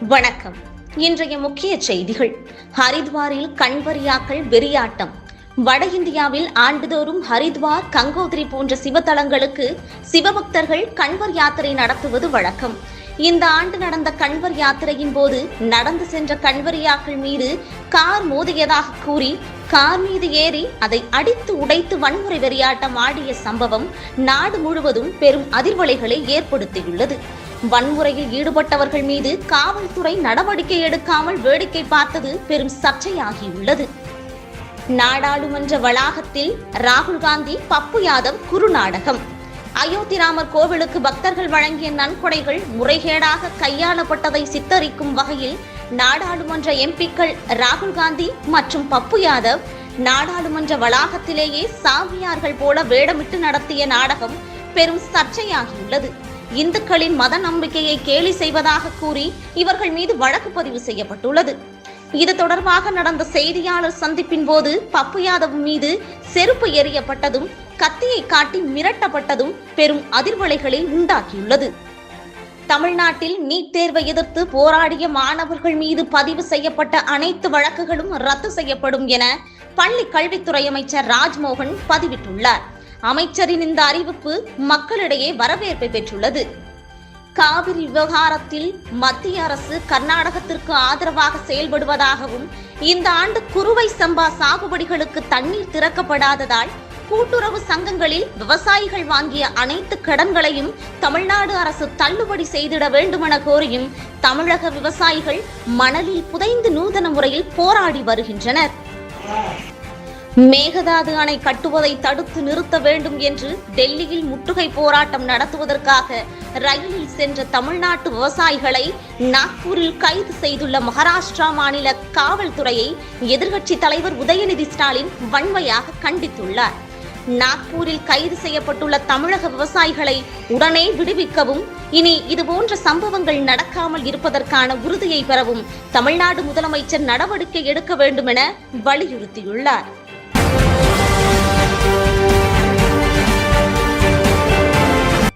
வணக்கம். இன்றைய முக்கிய செய்திகள். ஹரித்வாரில் கண்வரியாக்கள் வெறியாட்டம். வட இந்தியாவில் ஆண்டுதோறும் ஹரித்வார், கங்கோத்ரி போன்ற சிவத்தலங்களுக்கு சிவபக்தர்கள் கண்வர் யாத்திரை நடத்துவது வழக்கம். இந்த ஆண்டு நடந்த கண்வர் யாத்திரையின் போது நடந்து சென்ற கண்வரியாக்கள் மீது கார் மோதியதாக கூறி கார் மீது ஏறி அதை அடித்து உடைத்து வன்முறை வெறியாட்டம் ஆடிய சம்பவம் நாடு முழுவதும் பெரும் அதிர்வலைகளை ஏற்படுத்தியுள்ளது. வன்முறையில் ஈடுபட்டவர்கள் மீது காவல்துறை நடவடிக்கை எடுக்காமல் வேடிக்கை பார்த்தது பெரும் சர்ச்சையாகியுள்ளது. நாடாளுமன்ற வளாகத்தில் ராகுல் காந்தி, பப்பு யாதவ் குறுநாடகம். அயோத்தி ராமர் கோவிலுக்கு பக்தர்கள் வழங்கிய நன்கொடைகள் முறைகேடாக கையாளப்பட்டதை சித்தரிக்கும் வகையில் நாடாளுமன்ற எம்பிக்கள் ராகுல் காந்தி மற்றும் பப்பு யாதவ் நாடாளுமன்ற வளாகத்திலேயே சாமியார்கள் போல வேடமிட்டு நடத்திய நாடகம் பெரும் சர்ச்சையாகியுள்ளது. இந்துக்களின் மத நம்பிக்கையை கேலி செய்வதாக கூறி இவர்கள் மீது வழக்கு பதிவு செய்யப்பட்டுள்ளது. இது தொடர்பாக நடந்த செய்தியாளர் சந்திப்பின் போது பப்பு யாதவ் மீது செருப்பு எறியப்பட்டதும் கத்தியை காட்டி மிரட்டப்பட்டதும் பெரும் அதிர்வலைகளை உண்டாக்கியுள்ளது. தமிழ்நாட்டில் நீட் தேர்வை எதிர்த்து போராடிய மாணவர்கள் மீது பதிவு செய்யப்பட்ட அனைத்து வழக்குகளும் ரத்து செய்யப்படும் என பள்ளி கல்வித்துறை அமைச்சர் ராஜ்மோகன் பதிவிட்டுள்ளார். அமைச்சரின் இந்த அறிவிப்பு மக்களிடையே வரவேற்பை பெற்றுள்ளது. காவிரி விவகாரத்தில் மத்திய அரசு கர்நாடகத்திற்கு ஆதரவாக செயல்படுவதாகவும் இந்த ஆண்டு குறுவை சம்பா சாகுபடிகளுக்கு தண்ணீர் திறக்கப்படாததால் கூட்டுறவு சங்கங்களில் விவசாயிகள் வாங்கிய அனைத்து கடன்களையும் தமிழ்நாடு அரசு தள்ளுபடி செய்திட வேண்டுமென கோரியும் தமிழக விவசாயிகள் மணலில் புதைந்து நூதன முறையில் போராடி வருகின்றனர். மேகதாது அணை கட்டுவதை தடுத்து நிறுத்த வேண்டும் என்று டெல்லியில் முற்றுகை போராட்டம் நடத்துவதற்காக ரயிலில் சென்ற தமிழ்நாட்டு விவசாயிகளை நாக்பூரில் கைது செய்துள்ள மகாராஷ்டிரா மாநில காவல்துறையை எதிர்க்கட்சி தலைவர் உதயநிதி ஸ்டாலின் வன்மையாக கண்டித்துள்ளார். நாக்பூரில் கைது செய்யப்பட்டுள்ள தமிழக விவசாயிகளை உடனே விடுவிக்கவும், இனி இதுபோன்ற சம்பவங்கள் நடக்காமல் இருப்பதற்கான உறுதியை பெறவும் தமிழ்நாடு முதலமைச்சர் நடவடிக்கை எடுக்க வேண்டும் என வலியுறுத்தியுள்ளார்.